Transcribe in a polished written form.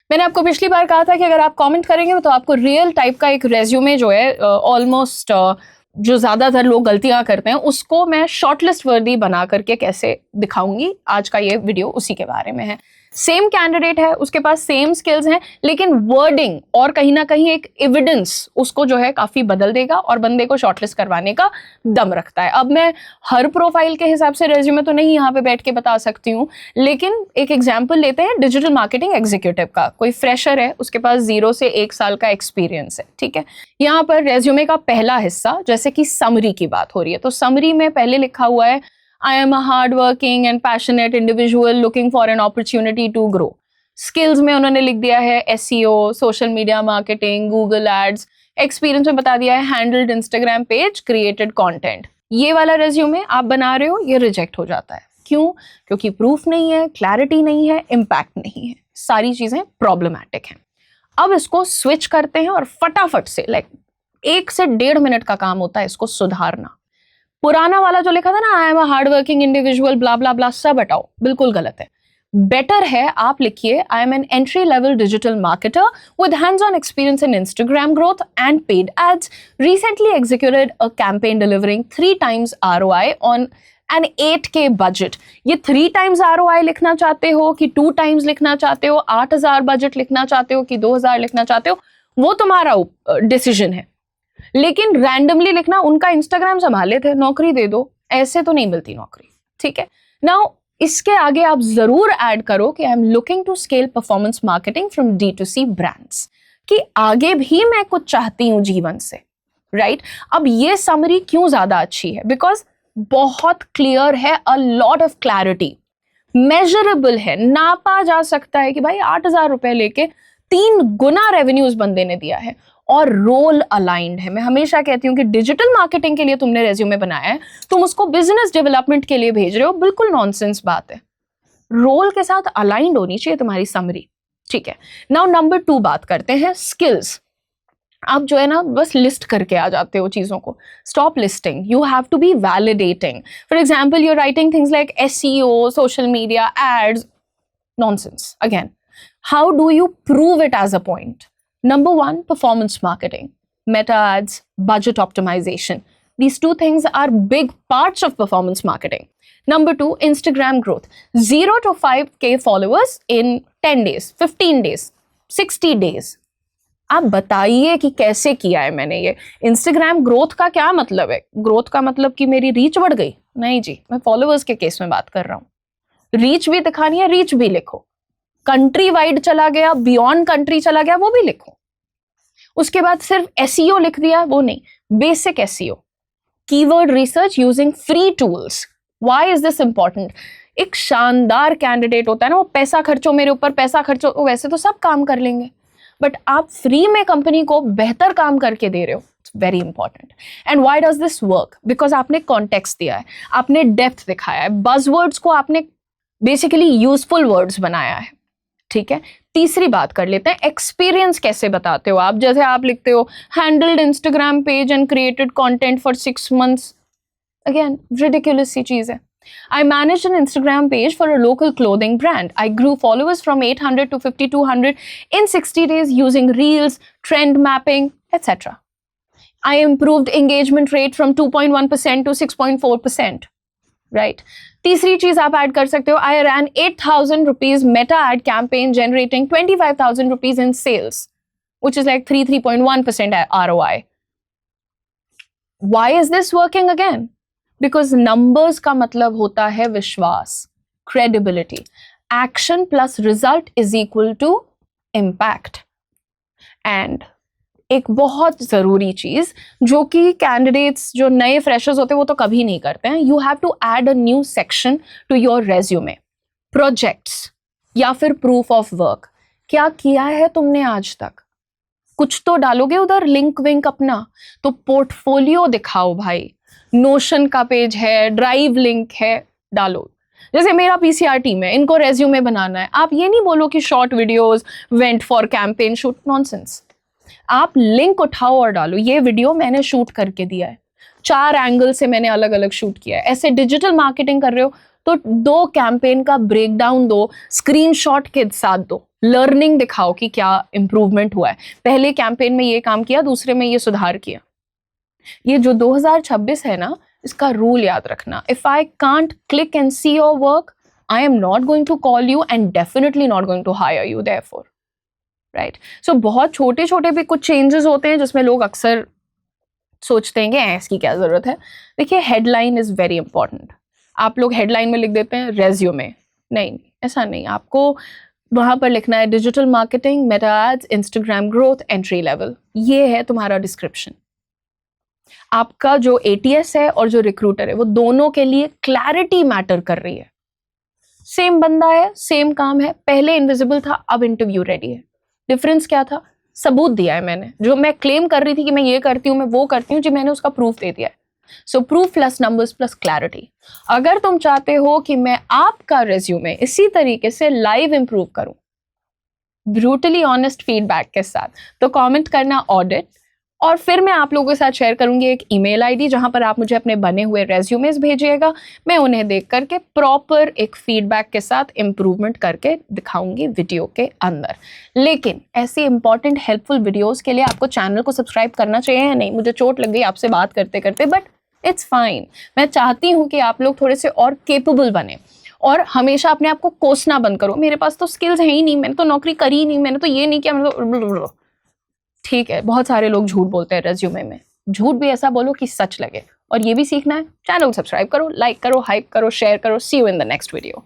मैंने आपको पिछली बार कहा था कि अगर आप कमेंट करेंगे तो आपको रियल टाइप का एक रेज्यूमे जो है ऑलमोस्ट जो ज़्यादातर लोग गलतियां करते हैं उसको मैं शॉर्टलिस्ट वर्दी बना करके कैसे दिखाऊंगी। आज का ये वीडियो उसी के बारे में है। सेम कैंडिडेट है, उसके पास सेम स्किल्स हैं, लेकिन वर्डिंग और कहीं ना कहीं एक एविडेंस उसको जो है काफी बदल देगा और बंदे को शॉर्टलिस्ट करवाने का दम रखता है। अब मैं हर प्रोफाइल के हिसाब से रेज्यूमे तो नहीं यहाँ पे बैठ के बता सकती हूँ, लेकिन एक एग्जाम्पल लेते हैं डिजिटल मार्केटिंग एग्जीक्यूटिव का। कोई फ्रेशर है, उसके पास 0 से 1 साल का एक्सपीरियंस है, ठीक है। यहाँ पर रेज्यूमे का पहला हिस्सा जैसे कि समरी की बात हो रही है, तो समरी में पहले लिखा हुआ है I am a hardworking and passionate individual looking for an opportunity to grow. Skills में उन्होंने लिख दिया है SEO, social media marketing, Google Ads. Experience में बता दिया है handled Instagram page, created content. ये वाला resume आप बना रहे हो, ये reject हो जाता है। क्यों? क्योंकि proof नहीं है, clarity नहीं है, impact नहीं है, सारी चीजें problematic हैं। अब इसको switch करते हैं और फटाफट से 1 से 1.5 मिनट का काम होता है इसको सुधारना। पुराना वाला जो लिखा था ना, I am a hard working individual blah blah blah, सब हटाओ, बिल्कुल गलत है। बेटर है आप लिखिए I am an entry level digital marketer with hands on experience in Instagram growth and paid ads, recently executed a campaign delivering 3 times ROI on an 8K budget. ये 3 times ROI लिखना चाहते हो कि 2 times लिखना चाहते हो, 8,000 budget लिखना चाहते हो कि 2,000 लिखना चाहते हो, वो तुम्हारा डिसीजन है। लेकिन रैंडमली लिखना, उनका इंस्टाग्राम संभाले थे, नौकरी दे दो, ऐसे तो नहीं मिलती नौकरी, ठीक है। नाउ इसके आगे आप जरूर ऐड करो कि I am looking to scale performance marketing from D2C brands, कि आगे भी मैं कुछ चाहती हूं जीवन से, राइट। अब ये समरी क्यों ज्यादा अच्छी है? बिकॉज बहुत क्लियर है, a lot of clarity, measurable है, नापा जा सकता है कि भाई 8,000 रुपए लेके 3 गुना रेवेन्यूज बंदे ने दिया है और रोल अलाइंड है। मैं हमेशा कहती हूँ कि डिजिटल मार्केटिंग के लिए तुमने रेज्यूमे बनाया है, तुम उसको बिजनेस डेवलपमेंट के लिए भेज रहे हो, बिल्कुल नॉनसेंस बात है। रोल के साथ अलाइंड होनी चाहिए तुम्हारी समरी, ठीक है। नाउ नंबर 2 बात करते हैं स्किल्स। आप जो है ना बस लिस्ट करके आ जाते हो चीजों को, stop listing, you have to be validating. For example you are writing things like SEO, social media, ads, nonsense again. How do you prove it as a point? Number 1, performance marketing, meta ads, budget optimization. These 2 things are big parts of performance marketing. Number 2, Instagram growth. 0 to 5K followers in 10 days, 15 days, 60 days. आप बताइए कि कैसे किया है मैंने ये। Instagram growth का क्या मतलब है? Growth का मतलब कि मेरी रीच बढ़ गई? नहीं जी, मैं फॉलोअर्स के केस में बात कर रहा हूँ। रीच भी दिखानी है, रीच भी लिखो। कंट्री वाइड चला गया, बियॉन्ड कंट्री चला गया, वो भी लिखो। उसके बाद सिर्फ SEO लिख दिया, वो नहीं, basic SEO, keyword research using free tools. Why is this important? एक शानदार कैंडिडेट होता है ना, वो पैसा खर्चो मेरे ऊपर, पैसा खर्चो, वैसे तो सब काम कर लेंगे, बट आप फ्री में कंपनी को बेहतर काम करके दे रहे हो, it's very important. And why does this work? Because आपने कॉन्टेक्स्ट दिया है, आपने डेप्थ दिखाया है, बज़वर्ड्स को आपने बेसिकली यूजफुल वर्ड्स बनाया है, ठीक है। तीसरी बात कर लेते हैं, एक्सपीरियंस कैसे बताते हो आप? जैसे आप लिखते हो handled Instagram page and created content for 6 months, again ridiculous सी चीज है। I managed an Instagram page for a local clothing brand. I grew followers from 800 to 5,200 in 60 days using reels, trend mapping, etc. I improved engagement rate from 2.1% to 6.4%. Right? तीसरी चीज आप add कर सकते हो, I ran 8,000 rupees meta ad campaign generating 25,000 rupees in sales, which is like 3.1% ROI. Why is this working again? Because numbers का मतलब होता है विश्वास, credibility. Action plus result is equal to impact. And एक बहुत जरूरी चीज जो कि कैंडिडेट्स जो नए फ्रेशर्स होते हैं वो तो कभी नहीं करते हैं, you have to add a new section to your resume. Projects या फिर प्रूफ ऑफ वर्क, क्या किया है तुमने आज तक, कुछ तो डालोगे उधर, लिंक विंक अपना, तो पोर्टफोलियो दिखाओ भाई। नोशन का पेज है, ड्राइव लिंक है, डालो। जैसे मेरा PCR टीम है, इनको रेज्यूमे बनाना है, आप ये नहीं बोलो कि short videos went for campaign shoot, nonsense. आप लिंक उठाओ और डालो, ये वीडियो मैंने शूट करके दिया है, 4 एंगल से मैंने अलग अलग शूट किया है। ऐसे डिजिटल मार्केटिंग कर रहे हो तो दो कैंपेन का ब्रेकडाउन दो, स्क्रीनशॉट के साथ दो, लर्निंग दिखाओ कि क्या इंप्रूवमेंट हुआ है, पहले कैंपेन में ये काम किया, दूसरे में ये सुधार किया। ये जो 2026 है ना, इसका रूल याद रखना, if I can't click and see your work, I am not going to call you and definitely not going to hire you therefore, right. So बहुत छोटे छोटे भी कुछ चेंजेस होते हैं जिसमें लोग अक्सर सोचते हैं कि इसकी क्या जरूरत है। देखिए, हेडलाइन इज वेरी इंपॉर्टेंट। आप लोग हेडलाइन में लिख देते हैं रेज्यूमे, नहीं, ऐसा नहीं, आपको वहां पर लिखना है digital marketing, Meta ads, Instagram growth, entry level. ये है तुम्हारा डिस्क्रिप्शन। आपका जो एटीएस है और जो रिक्रूटर है, वो दोनों के लिए क्लैरिटी मैटर कर रही है। सेम बंदा है, सेम काम है, पहले इनविजिबल था, अब इंटरव्यू रेडी है। डिफरेंस क्या था? सबूत दिया है मैंने। जो मैं क्लेम कर रही थी कि मैं ये करती हूँ, मैं वो करती हूँ, जी मैंने उसका प्रूफ दे दिया है। सो proof plus numbers plus clarity. अगर तुम चाहते हो कि मैं आपका रिज्यूमे इसी तरीके से लाइव इंप्रूव करूं, ब्रूटली ऑनेस्ट फीडबैक के साथ, तो कमेंट करना ऑडिट, और फिर मैं आप लोगों के साथ शेयर करूंगी एक ईमेल आईडी जहां पर आप मुझे अपने बने हुए रेज्यूमेस भेजिएगा। मैं उन्हें देख करके प्रॉपर एक फीडबैक के साथ इंप्रूवमेंट करके दिखाऊंगी वीडियो के अंदर। लेकिन ऐसी इंपॉर्टेंट हेल्पफुल वीडियोस के लिए आपको चैनल को सब्सक्राइब करना चाहिए या नहीं? मुझे चोट लग गई आपसे बात करते करते, बट इट्स फाइन। मैं चाहती हूँ कि आप लोग थोड़े से और केपेबल बने, और हमेशा अपने आप को कोसना बंद करो, मेरे पास तो स्किल्स है ही नहीं, मैंने तो नौकरी करी ही नहीं, मैंने तो ये नहीं किया, मैंने तो। ठीक है, बहुत सारे लोग झूठ बोलते हैं रेज्यूमे में, झूठ भी ऐसा बोलो कि सच लगे। और ये भी सीखना है, चैनल को सब्सक्राइब करो, लाइक करो, हाइप करो, शेयर करो। See you in the next video.